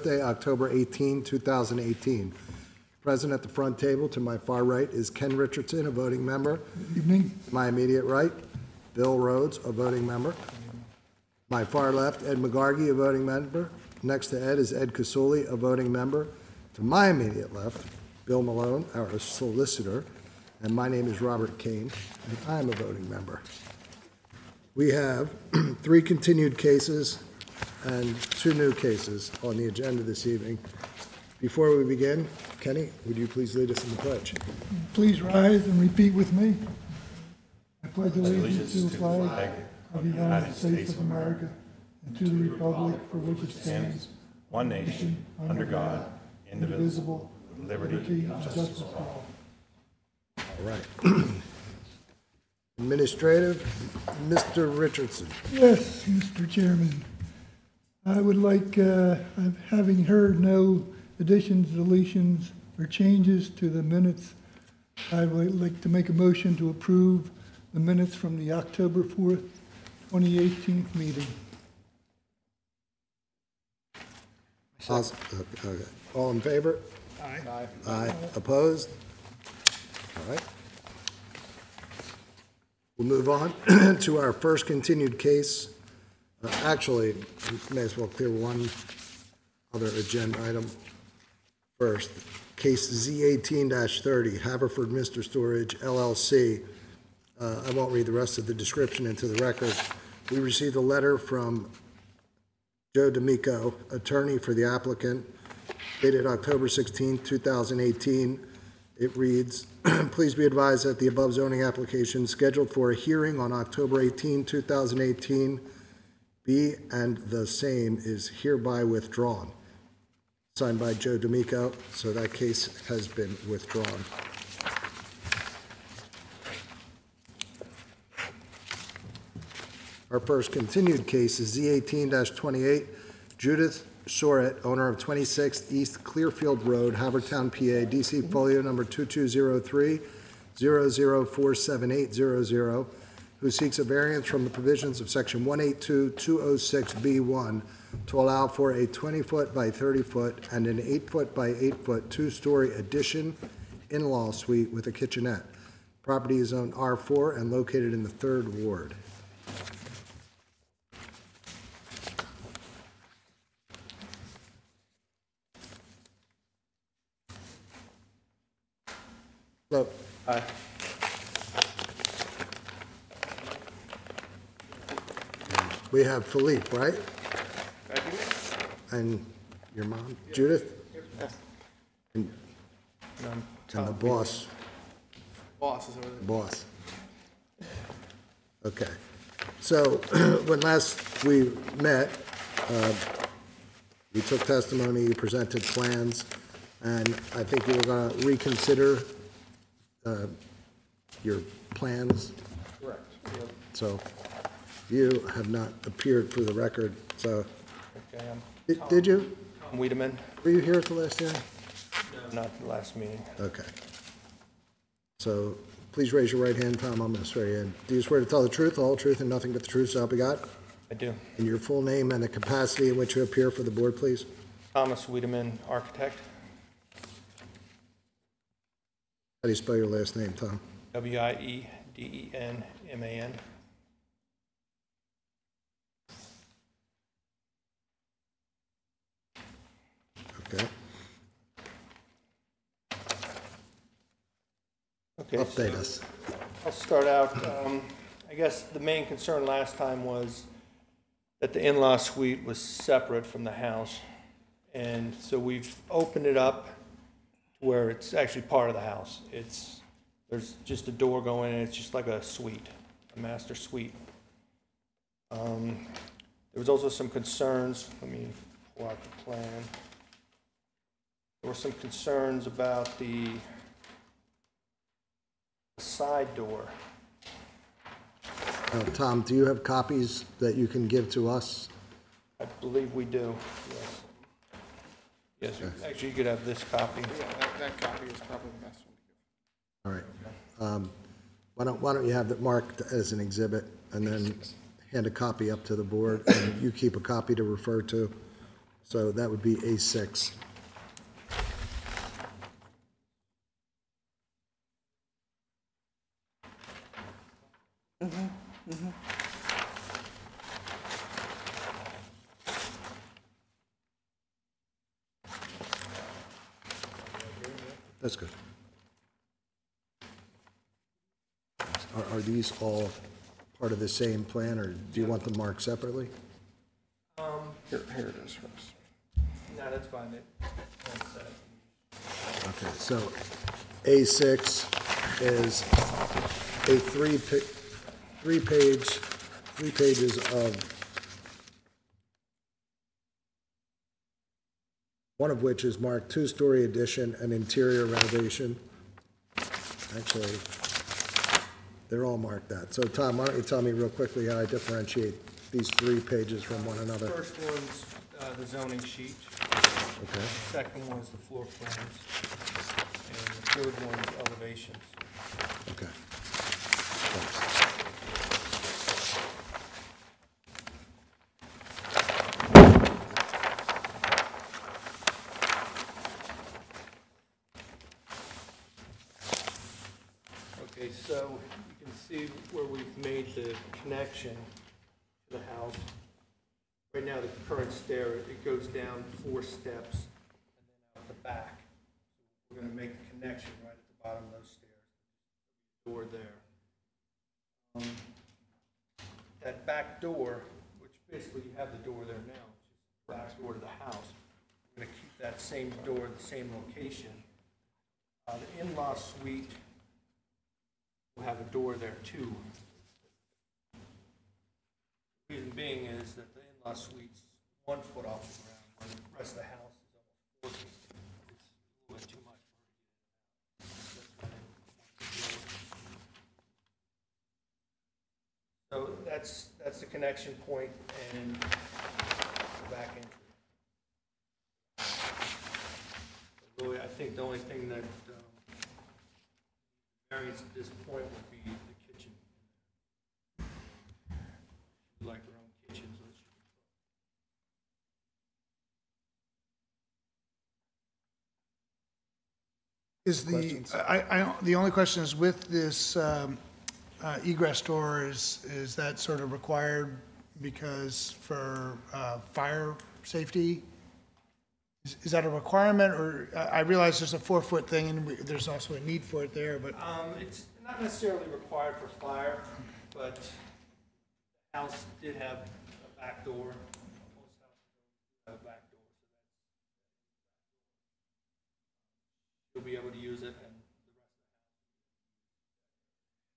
Thursday, October 18, 2018. Present at the front table to my far right is Ken Richardson, a voting member. Good evening. To my immediate right, Bill Rhodes, a voting member. My far left, Ed McGargy, a voting member. Next to Ed is Ed Casuli, a voting member. To my immediate left, Bill Malone, our solicitor, and my name is Robert Kane, and I'm a voting member. We have 3 continued cases and 2 new cases on the agenda this evening. Before we begin, Kenny, would you please lead us in the pledge? Please rise and repeat with me. I pledge allegiance to the flag of the United States of America and to the republic for which it stands, one nation, under God, indivisible, with liberty and justice for all. All right. Administrative, Mr. Richardson. Yes, Mr. Chairman. I would like, having heard no additions, deletions, or changes to the minutes, I would like to make a motion to approve the minutes from the October 4th, 2018 meeting. Okay. All in favor? Aye. Aye. Opposed? All right. We'll move on to our first continued case. Actually, we may as well clear one other agenda item first. Case Z18-30, Haverford Mr. Storage, LLC. I won't read the rest of the description into the record. We received a letter from Joe D'Amico, attorney for the applicant, dated October 16, 2018. It reads, please be advised that the above zoning application scheduled for a hearing on October 18, 2018, be and the same is hereby withdrawn. Signed by Joe D'Amico, so that case has been withdrawn. Our first continued case is Z18-28, Judith Soret, owner of 26 East Clearfield Road, Havertown, PA, DC folio number 2203-004780, who seeks a variance from the provisions of section 182-206B1 to allow for a 20-foot by 30-foot and an 8-foot by 8-foot 2-story addition in-law suite with a kitchenette. Property is zoned R4 and located in the 3rd Ward. Hello. Aye. We have Philippe, right? And your mom, Judith? And the boss. Boss is over there. Boss. Okay. So when last we met, you took testimony, you presented plans, and I think you were going to reconsider your plans. Correct. Yep. So you have not appeared for the record. So Okay, did you? I'm Wiedemann. Were you here at the last hearing? Not the last meeting. Okay. So please raise your right hand, Tom. I'm going to swear you in. Do you swear to tell the truth, the whole truth, and nothing but the truth, so help you God? I do. And your full name and the capacity in which you appear for the board, please? Thomas Wiedemann, architect. How do you spell your last name, Tom? Wiedenman. Okay. Okay. Update us. I'll start out. I guess the main concern last time was that the in-law suite was separate from the house. And so we've opened it up to where it's actually part of the house. There's just a door going in. It's just like a suite, a master suite. There was also some concerns. Let me pull out the plan. There were some concerns about the side door. Tom, do you have copies that you can give to us? I believe we do, yes. Yes, actually, you could have this copy. Yeah, that copy is probably the best one to give. All right. Why don't you have that marked as an exhibit and then hand a copy up to the board, and you keep a copy to refer to So that would be A6. That's good. Are these all part of the same plan, or do you want them marked separately? Here it is first. No, that's fine. Okay, so A6 is a three pages of, one of which is marked two-story addition and interior renovation. Actually, they're all marked that. So Tom, why don't you tell me real quickly how I differentiate these 3 pages from one another? First one's the zoning sheet. Okay. Second one's the floor plans. And the third one's elevations. Okay. Thanks. Okay, so you can see where we've made the connection to the house. Right now, the current stair, it goes down 4 steps and then out the back. We're going to make the connection right at the bottom of those stairs. Door there. That back door, which basically you have the door there now, it's just the back door to the house. We're going to keep that same door, the same location. The in-law suite will have a door there too. Reason being is that the in-law suite's 1 foot off the ground, while the rest of the house is almost 4 feet. It's a little bit too much for her to get in. So that's the connection point and the back entry. So really, I think the only thing that variance at this point would be the kitchen. Like our own kitchens. Is the only question is with this egress door, is that sort of required because for fire safety? Is that a requirement, or I realize there's a 4-foot thing and there's also a need for it there, but It's not necessarily required for fire, but the house did have a back door. Most houses have a back door, so you'll be able to use it, and the rest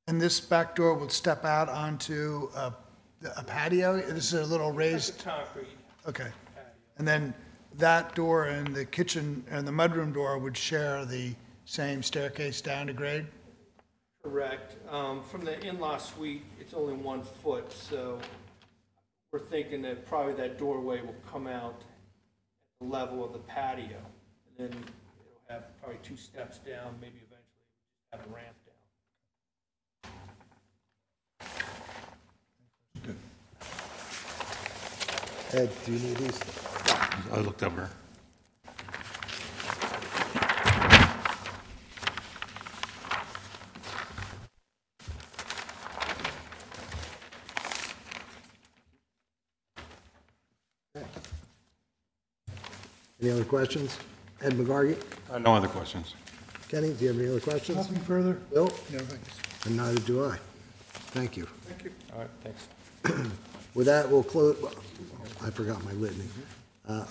and this back door would step out onto a patio? This is a little of the house. raised, It's a concrete okay. patio. And then that door and the kitchen and the mudroom door would share the same staircase down to grade? Correct. From the in-law suite, it's only 1 foot, so we're thinking that probably that doorway will come out at the level of the patio. And then it'll have probably 2 steps down, maybe eventually have a ramp down. Ed, do you need these? I looked over. Any other questions? Ed McGargy? No other questions. Kenny, do you have any other questions? Nothing further? Bill? No, thanks. And neither do I. Thank you. All right, thanks. With that, we'll close, I forgot my litany.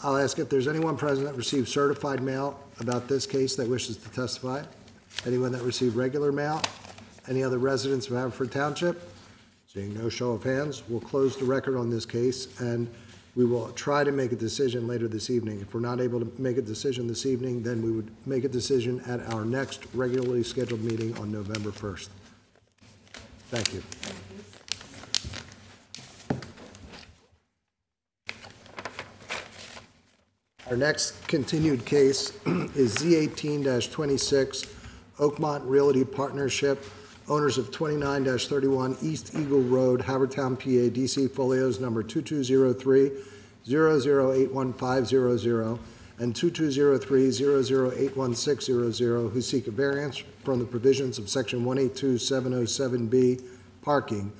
I'll ask if there's anyone present that received certified mail about this case that wishes to testify. Anyone that received regular mail? Any other residents of Haverford Township? Seeing no show of hands, we'll close the record on this case, and we will try to make a decision later this evening. If we're not able to make a decision this evening, then we would make a decision at our next regularly scheduled meeting on November 1st. Thank you. Our next continued case is Z18-26, Oakmont Realty Partnership, owners of 29-31 East Eagle Road, Havertown, PA, DC Folios number 2203, 008150 and 2203-008160, who seek a variance from the provisions of Section 182707B parking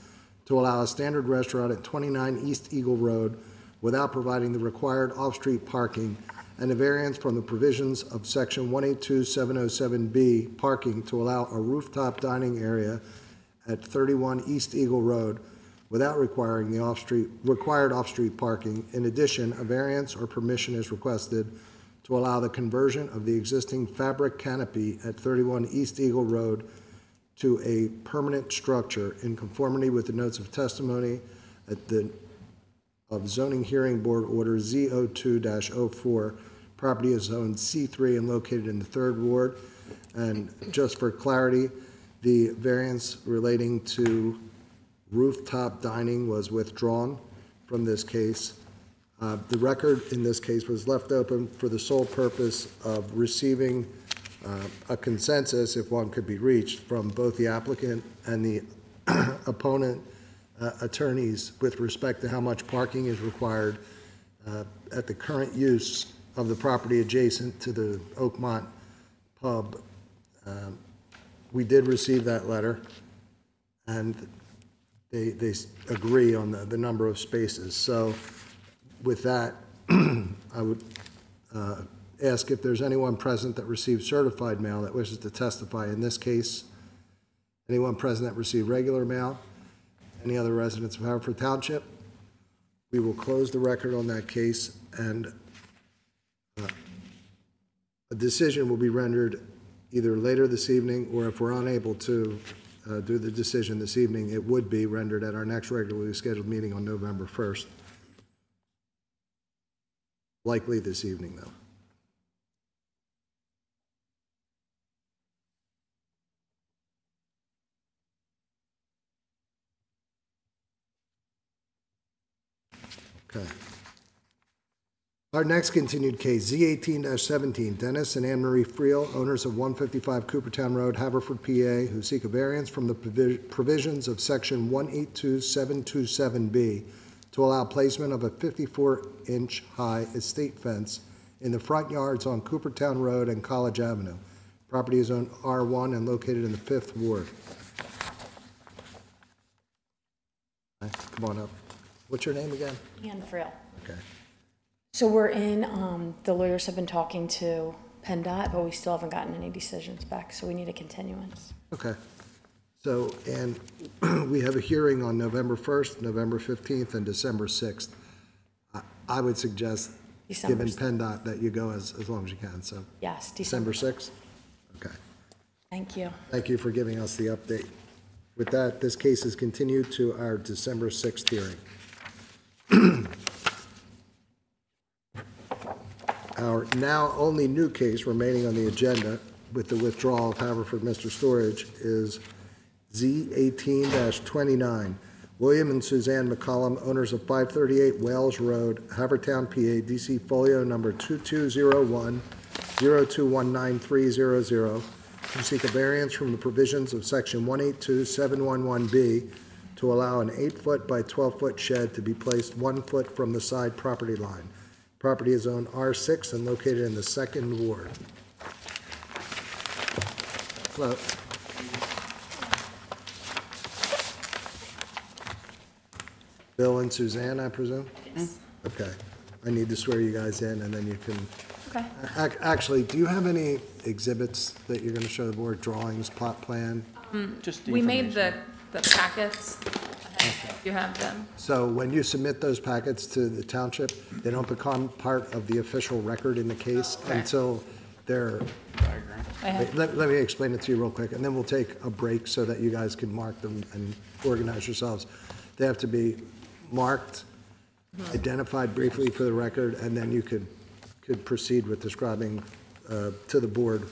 to allow a standard restaurant at 29 East Eagle Road without providing the required off-street parking, and a variance from the provisions of Section 182707B parking to allow a rooftop dining area at 31 East Eagle Road without requiring the required off-street parking. In addition, a variance or permission is requested to allow the conversion of the existing fabric canopy at 31 East Eagle Road to a permanent structure in conformity with the notes of testimony of Zoning Hearing Board Order Z02-04. Property is zoned C3 and located in the 3rd Ward. And just for clarity, the variance relating to rooftop dining was withdrawn from this case. The record in this case was left open for the sole purpose of receiving a consensus, if one could be reached, from both the applicant and the opponent attorneys with respect to how much parking is required at the current use of the property adjacent to the Oakmont Pub. We did receive that letter, and they agree on the number of spaces. So with that, I would ask if there's anyone present that received certified mail that wishes to testify in this case. Anyone present that received regular mail? Any other residents of Haverford Township? We will close the record on that case, and a decision will be rendered either later this evening, or if we're unable to do the decision this evening, it would be rendered at our next regularly scheduled meeting on November 1st. Likely this evening, though. Okay. Our next continued case, Z18-17, Dennis and Anne Marie Friel, owners of 155 Coopertown Road, Haverford, PA, who seek a variance from the provisions of Section 182727B to allow placement of a 54-inch high estate fence in the front yards on Coopertown Road and College Avenue. Property is on R1 and located in the 5th Ward. Right, come on up. What's your name again? Anne Friel. Okay. So we're in, the lawyers have been talking to PennDOT, but we still haven't gotten any decisions back, so we need a continuance. Okay. So, and we have a hearing on November 1st, November 15th, and December 6th. I would suggest, given PennDOT, that you go as long as you can, so. Yes, December 6th? Okay. Thank you. Thank you for giving us the update. With that, this case is continued to our December 6th hearing. Our now only new case remaining on the agenda with the withdrawal of Haverford Mr. Storage is Z18-29. William and Suzanne McCollum, owners of 538 Wales Road, Havertown, PA, DC folio number 2201-0219300, who seek a variance from the provisions of Section 182711B to allow an 8-foot by 12-foot shed to be placed 1 foot from the side property line. Property is on R6 and located in the 2nd Ward. Hello. Bill and Suzanne, I presume? Yes. Okay. I need to swear you guys in, and then you can... Okay. Actually, do you have any exhibits that you're going to show the board, drawings, plot plan? We made the packets. You have them. So when you submit those packets to the township, they don't become part of the official record in the case until they're... Let me explain it to you real quick, and then we'll take a break so that you guys can mark them and organize yourselves. They have to be marked, identified briefly for the record, and then you could proceed with describing to the board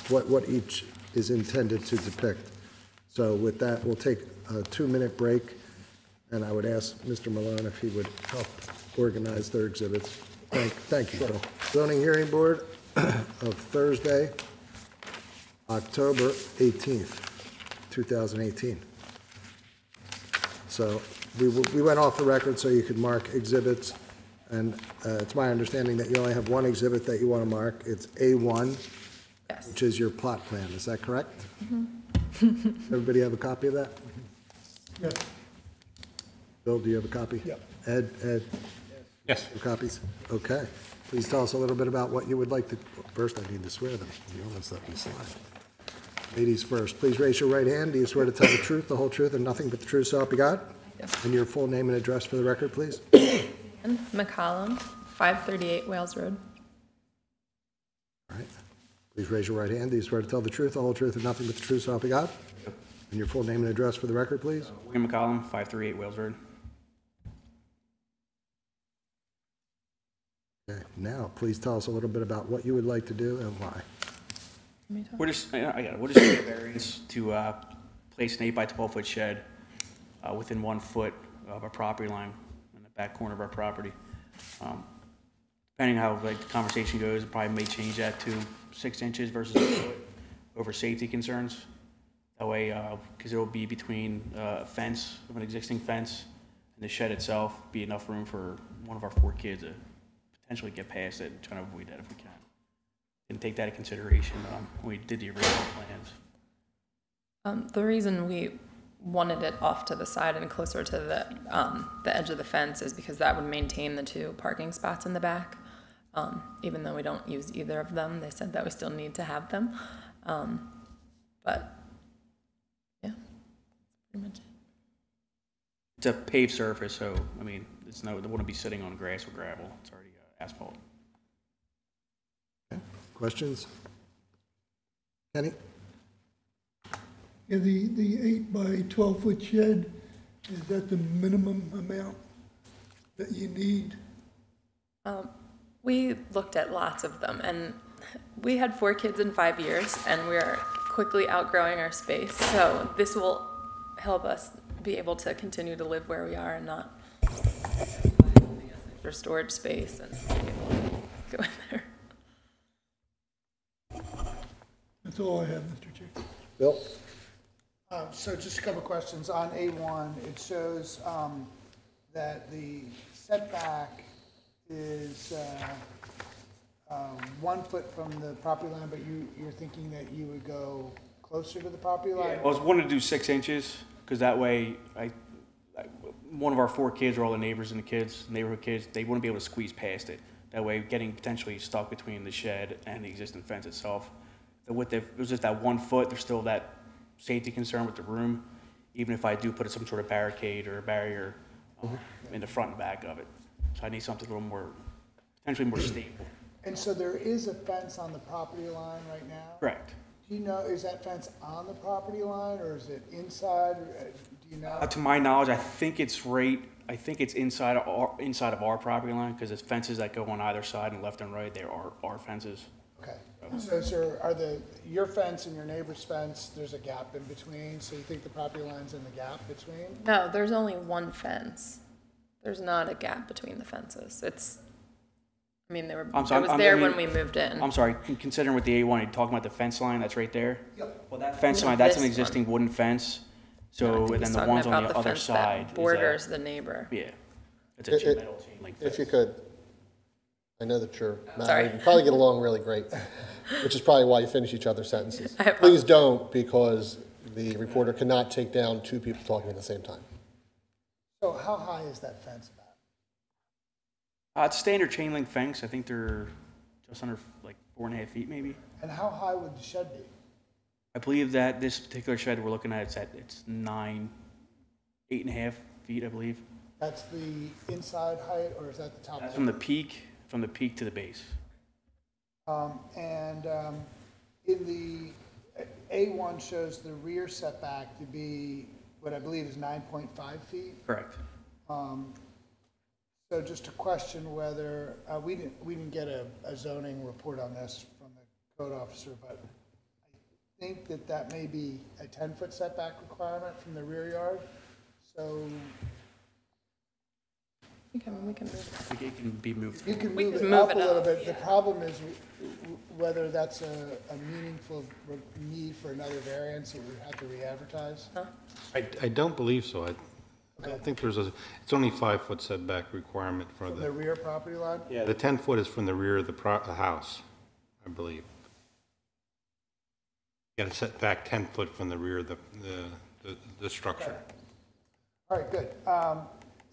what each is intended to depict. So with that, we'll take a 2-minute break, and I would ask Mr. Malone if he would help organize their exhibits. Thank you, Bill. Zoning Hearing Board of Thursday, October 18th, 2018. So we went off the record so you could mark exhibits And it's my understanding that you only have one exhibit that you want to mark. It's A1, Yes. which is your plot plan. Is that correct? Everybody have a copy of that? Yes. Bill, do you have a copy? Yep. Ed, Yes. your copies? Okay. Please tell us a little bit about what you would like to, first I need to swear them. You almost let me slide. Ladies first, please raise your right hand. Do you swear to tell the truth, the whole truth, and nothing but the truth so help you God? Yes. And your full name and address for the record, please? McCollum, 538 Wales Road. All right. Please raise your right hand. Do you swear to tell the truth, the whole truth, and nothing but the truth so help you God? And your full name and address for the record, please? William McCollum, 538 Wales Road. Okay. Now, please tell us a little bit about what you would like to do and why. We're just, I got it. We're just getting a variance to place an 8 by 12 foot shed within 1 foot of our property line in the back corner of our property. Depending how like the conversation goes, it probably may change that to 6 inches versus a foot over safety concerns. That way, because it'll be between a fence of an existing fence and the shed itself, be enough room for one of our 4 kids to potentially get past it and try to avoid that if we can. And take that into consideration when we did the original plans. The reason we wanted it off to the side and closer to the edge of the fence is because that would maintain the 2 parking spots in the back. Even though we don't use either of them, they said that we still need to have them. But yeah, pretty much it. It's a paved surface, so I mean, it wouldn't be sitting on grass or gravel. It's already asphalt. Questions? Kenny? Yeah, the 8 by 12 foot shed, is that the minimum amount that you need? We looked at lots of them, and we had 4 kids in 5 years, and we're quickly outgrowing our space. So this will help us be able to continue to live where we are and not for storage space and be able to go in there. That's all I have, Mr. Chair. Bill? So just a couple of questions. On A1, it shows that the setback is 1 foot from the property line, but you're thinking that you would go closer to the property line? I was wanting to do 6 inches because that way, one of our 4 kids are all the neighbors and the kids, neighborhood kids. They wouldn't be able to squeeze past it. That way, getting potentially stuck between the shed and the existing fence itself. It was just that 1 foot. There's still that safety concern with the room, even if I do put some sort of barricade or a barrier in the front and back of it. So I need something a little more, potentially more stable. And so there is a fence on the property line right now? Correct. Do you know, is that fence on the property line, or is it inside? Do you know? To my knowledge, I think it's inside of our property line because it's fences that go on either side and left and right. There are our fences. Okay. So your fence and your neighbor's fence, there's a gap in between, so you think the property line's in the gap between? No, there's only 1 fence. There's not a gap between the fences. When we moved in. I'm sorry, considering with the A1, you're talking about the fence line that's right there? Yep. Well, that fence line, that's an existing wooden fence. So, and then the ones on the other side. Borders the neighbor. Yeah. It's a chain link fence. If you could, I know that you're Sorry. married, you probably get along really great, which is probably why you finish each other's sentences. I apologize. Please don't, because the reporter cannot take down 2 people talking at the same time. So how high is that fence about? It's standard chain link fence. I think they're just under like 4.5 feet maybe. And how high would the shed be? I believe that this particular shed we're looking at, it's 8.5 feet, I believe. That's the inside height, or is that the top? That's from the peak to the base. In the A1 shows the rear setback to be what I believe is 9.5 feet. Correct. So just a question whether, we didn't get a zoning report on this from the code officer, but I think that may be a 10-foot setback requirement from the rear yard. So We can move it. I think it can be moved. you can We move can it move up a it little up, bit. The problem is whether that's a meaningful need for another variance, or we have to re-advertise. I don't believe so. I don't think it's only 5-foot setback requirement for From the rear property line? yeah, the 10 foot is from the rear of the house, I believe. You gotta set back 10 foot from the rear of the structure. All right, good.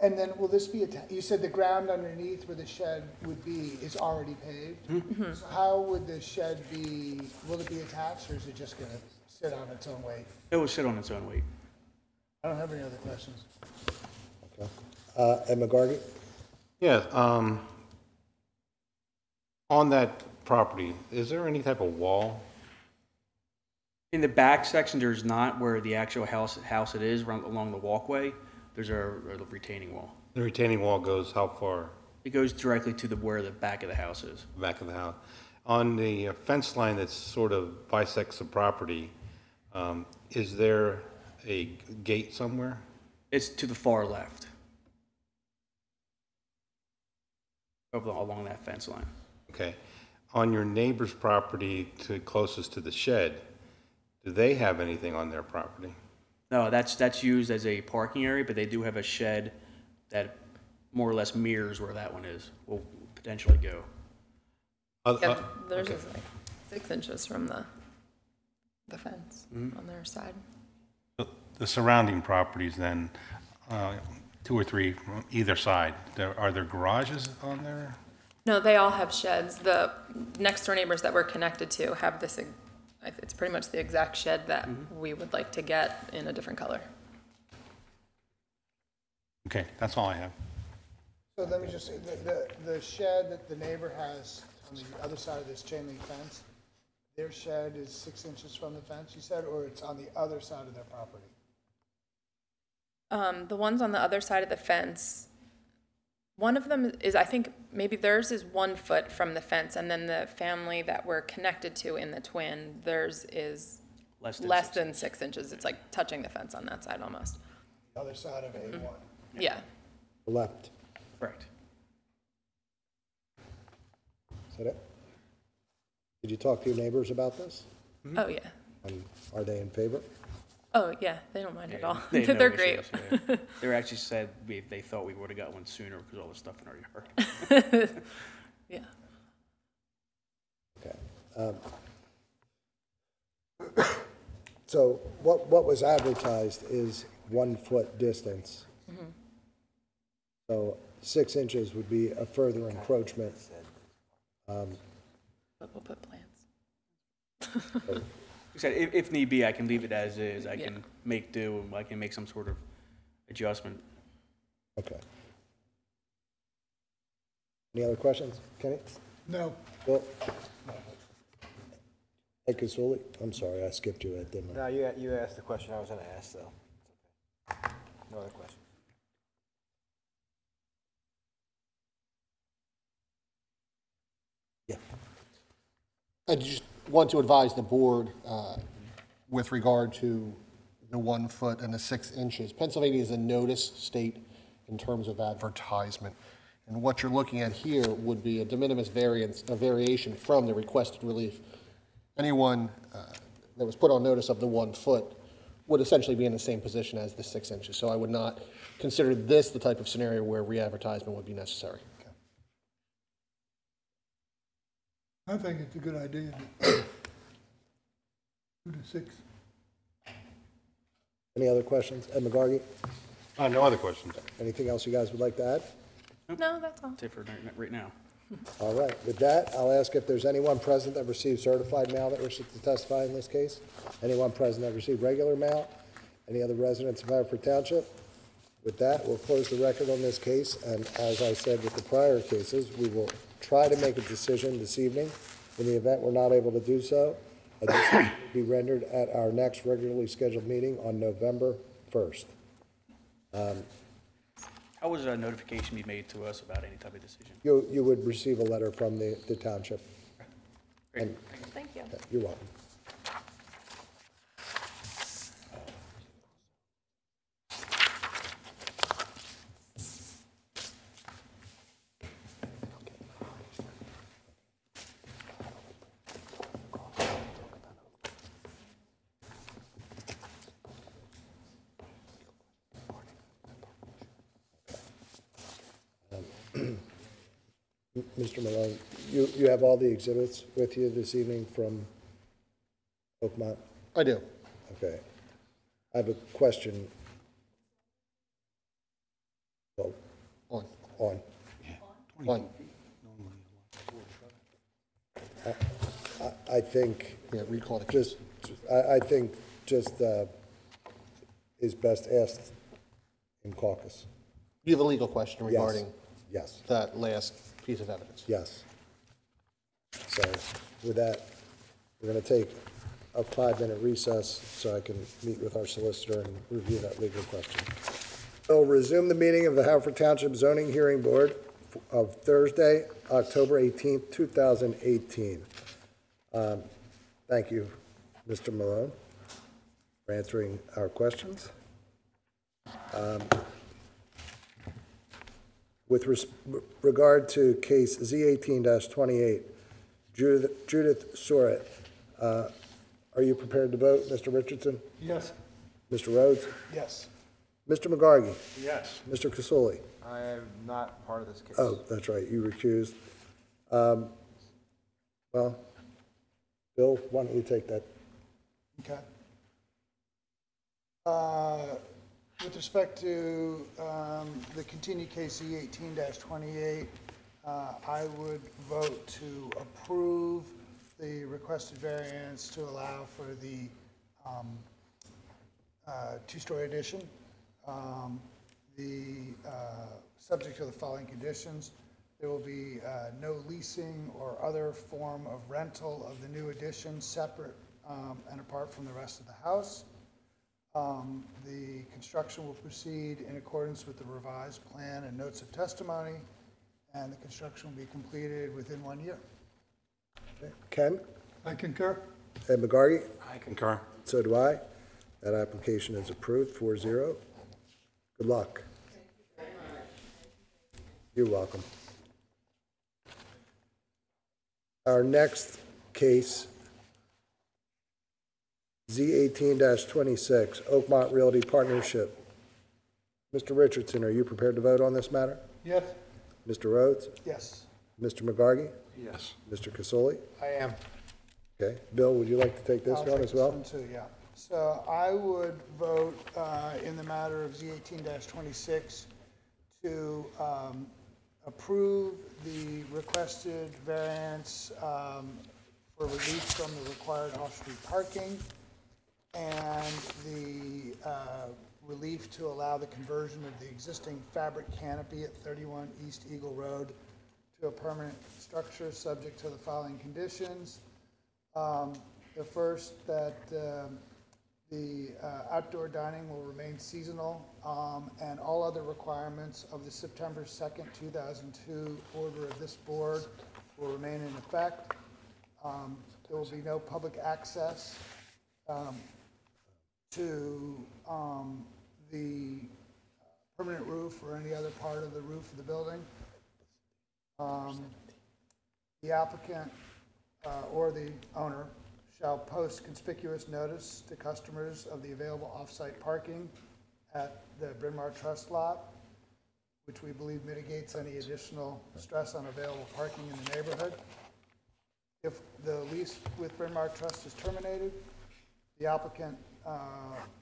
And then will this be, you said the ground underneath where the shed would be is already paved? So how would the shed be, will it be attached or is it just going to sit on its own weight? It will sit on its own weight. I don't have any other questions. Ed McGargy? Yeah, on that property, is there any type of wall? In the back section, there's not where the actual house it is, along the walkway. There's a retaining wall. The retaining wall goes how far? It goes directly to where the back of the house is. Back of the house. On the fence line that sort of bisects the property, is there a gate somewhere? It's to the far left. Along that fence line. Okay. On your neighbor's property closest to the shed, do they have anything on their property? No, that's used as a parking area, but they do have a shed that more or less mirrors where that one is. Will potentially go. Yeah, theirs is like 6 inches from the fence on their side. The surrounding properties then, 2 or 3 from either side, are there garages on there? No, they all have sheds. The next door neighbors that we're connected to have this, it's pretty much the exact shed that we would like to get in a different color. Okay, that's all I have. So let me just say, the shed that the neighbor has on the other side of this chain link fence, their shed is 6 inches from the fence, you said, or it's on the other side of their property? The ones on the other side of the fence, one of them is, I think, maybe theirs is 1 foot from the fence, and then the family that we're connected to in the twin, theirs is less than 6 inches. It's like touching the fence on that side almost. The other side of A1. Yeah. Left. Correct. Is that it? Did you talk to your neighbors about this? Oh, yeah. And are they in favor? Oh, yeah, they don't mind at all. They have no They're great. issues, yeah. They were actually said they thought we would have got one sooner because all the stuff in our yard. Yeah. Okay. So what was advertised is 1 foot distance. So 6 inches would be a further encroachment. But we'll put plants. Like I said, if need be, I can leave it as is. I can make do. I can make some sort of adjustment. Okay. Any other questions? Kenny? No. Bill? Ed Casuli? I'm sorry, I skipped you, Ed, didn't I? No, you asked the question I was going to ask, so it's okay. No other questions. Yeah. I just want to advise the board with regard to the 1 foot and the 6 inches. Pennsylvania is a notice state in terms of advertisement. And what you're looking at here would be a de minimis variance, a variation from the requested relief. Anyone that was put on notice of the 1 foot would essentially be in the same position as the 6 inches. So I would not consider this the type of scenario where re-advertisement would be necessary. I think it's a good idea to 2 to 6. Any other questions? Ed McGargy? No other questions. Anything else you guys would like to add? No, that's all. That's it for right now. All right, with that, I'll ask if there's anyone present that received certified mail that wishes to testify in this case. Anyone present that received regular mail? Any other residents of Haverford Township? With that, we'll close the record on this case, and as I said with the prior cases, we will try to make a decision this evening. In the event we're not able to do so, a decision will be rendered at our next regularly scheduled meeting on November 1st. How was a notification be made to us about any type of decision? You would receive a letter from the township. Great. Thank you. You're welcome. Mr. Malone, you have all the exhibits with you this evening from Oakmont? I do. Okay. I have a question. Well, On. on. On. I think Yeah, recall the just, I think just is best asked in caucus. You have a legal question regarding Yes, that last piece of evidence? yes. So with that, we're going to take a 5-minute recess so I can meet with our solicitor and review that legal question. We'll resume the meeting of the Haverford Township Zoning Hearing Board of Thursday, October 18th, 2018. Thank you, Mr. Malone, for answering our questions. With regard to case Z18-28, Judith Surratt, are you prepared to vote, Mr. Richardson? Yes. Mr. Rhodes? Yes. Mr. McGargy? Yes. Mr. Casoli? I am not part of this case. Oh, that's right, you recused. Well, Bill, why don't you take that? Okay. With respect to the continued case E18-28, I would vote to approve the requested variance to allow for the two-story addition. Subject to the following conditions: there will be no leasing or other form of rental of the new addition separate and apart from the rest of the house. The construction will proceed in accordance with the revised plan and notes of testimony, and the construction will be completed within 1 year. Okay. Ken? I concur. And McGargy? I concur. So do I. That application is approved, 4-0. Good luck. You're welcome. Our next case, Z18-26, Oakmont Realty Partnership. Mr. Richardson, are you prepared to vote on this matter? Yes. Mr. Rhodes? Yes. Mr. McGargy? Yes. Mr. Casoli? I am. Okay. Bill, would you like to take this I'll one take as well? this one too, yeah. So I would vote in the matter of Z18-26 to approve the requested variance for relief from the required off-street parking and the relief to allow the conversion of the existing fabric canopy at 31 East Eagle Road to a permanent structure subject to the following conditions. The first, that the outdoor dining will remain seasonal, and all other requirements of the September 2nd, 2002 order of this board will remain in effect. There will be no public access to the permanent roof or any other part of the roof of the building. The applicant or the owner shall post conspicuous notice to customers of the available off-site parking at the Bryn Mawr Trust lot, which we believe mitigates any additional stress on available parking in the neighborhood. If the lease with Bryn Mawr Trust is terminated, the applicant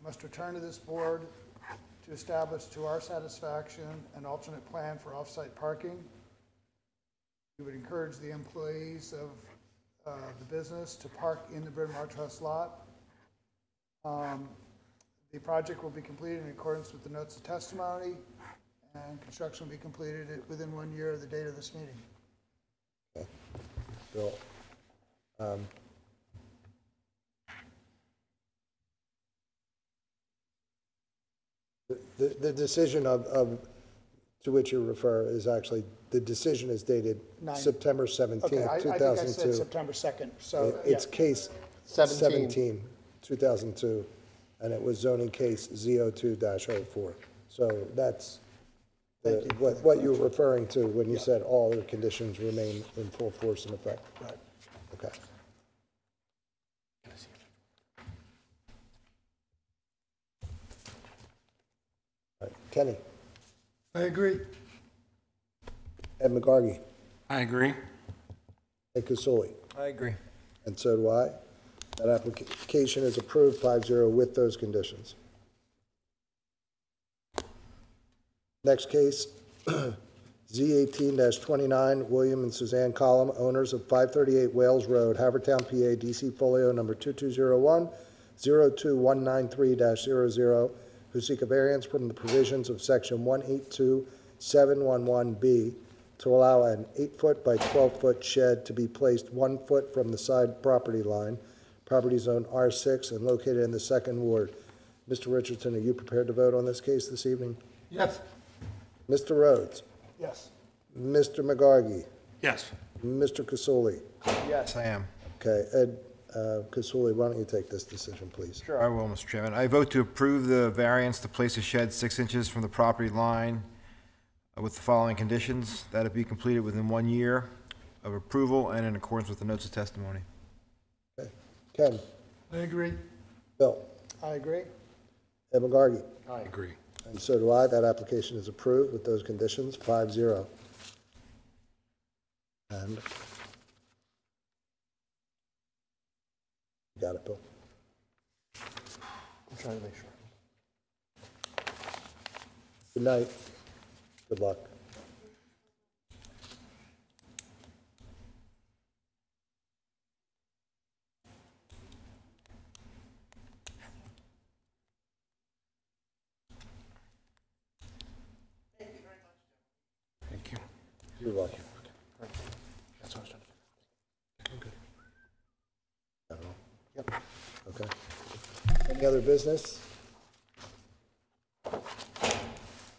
must return to this board to establish to our satisfaction an alternate plan for off-site parking. We would encourage the employees of the business to park in the Bryn Mawr Trust lot. The project will be completed in accordance with the notes of testimony, and construction will be completed within 1 year of the date of this meeting. Okay. Bill, the decision to which you refer is actually, the decision is dated September 17th, Okay, I 2002. think I said September 2nd, so. It's yeah. case 17, 2002, and it was zoning case Z02-04. So that's what you were referring to when you said all the conditions remain in full force and effect. Right. Okay. All right, Kenny, I agree. Ed McGargy, I agree. Ed Casuli, I agree. and so do I. That application is approved 5-0 with those conditions. Next case, Z18-29, William and Suzanne Collum, owners of 538 Wales Road, Havertown, PA, DC folio number 2201, 02193-00, who seek a variance from the provisions of section 182711B to allow an 8-foot by 12-foot shed to be placed 1 foot from the side property line, property zone R6 and located in the second ward. Mr. Richardson, are you prepared to vote on this case this evening? Yes. Mr. Rhodes? Yes. Mr. McGargy? Yes. Mr. Casuli? Yes, I am. Okay, Ed Casuli, why don't you take this decision, please? Sure, I will, Mr. Chairman. I vote to approve the variance to place a shed 6 inches from the property line with the following conditions: that it be completed within 1 year of approval and in accordance with the notes of testimony. Okay. Ken? I agree. Bill? I agree. Ed McGargy? I agree. And so do I. That application is approved with those conditions, 5-0. And you got it, Bill. I'm trying to make sure. Good night. Good luck. Thank you. You're welcome. That's what I was trying to I don't know. Yep. Okay. Any other business?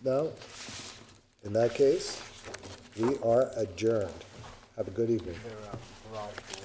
No? In that case, we are adjourned. Have a good evening. figure out.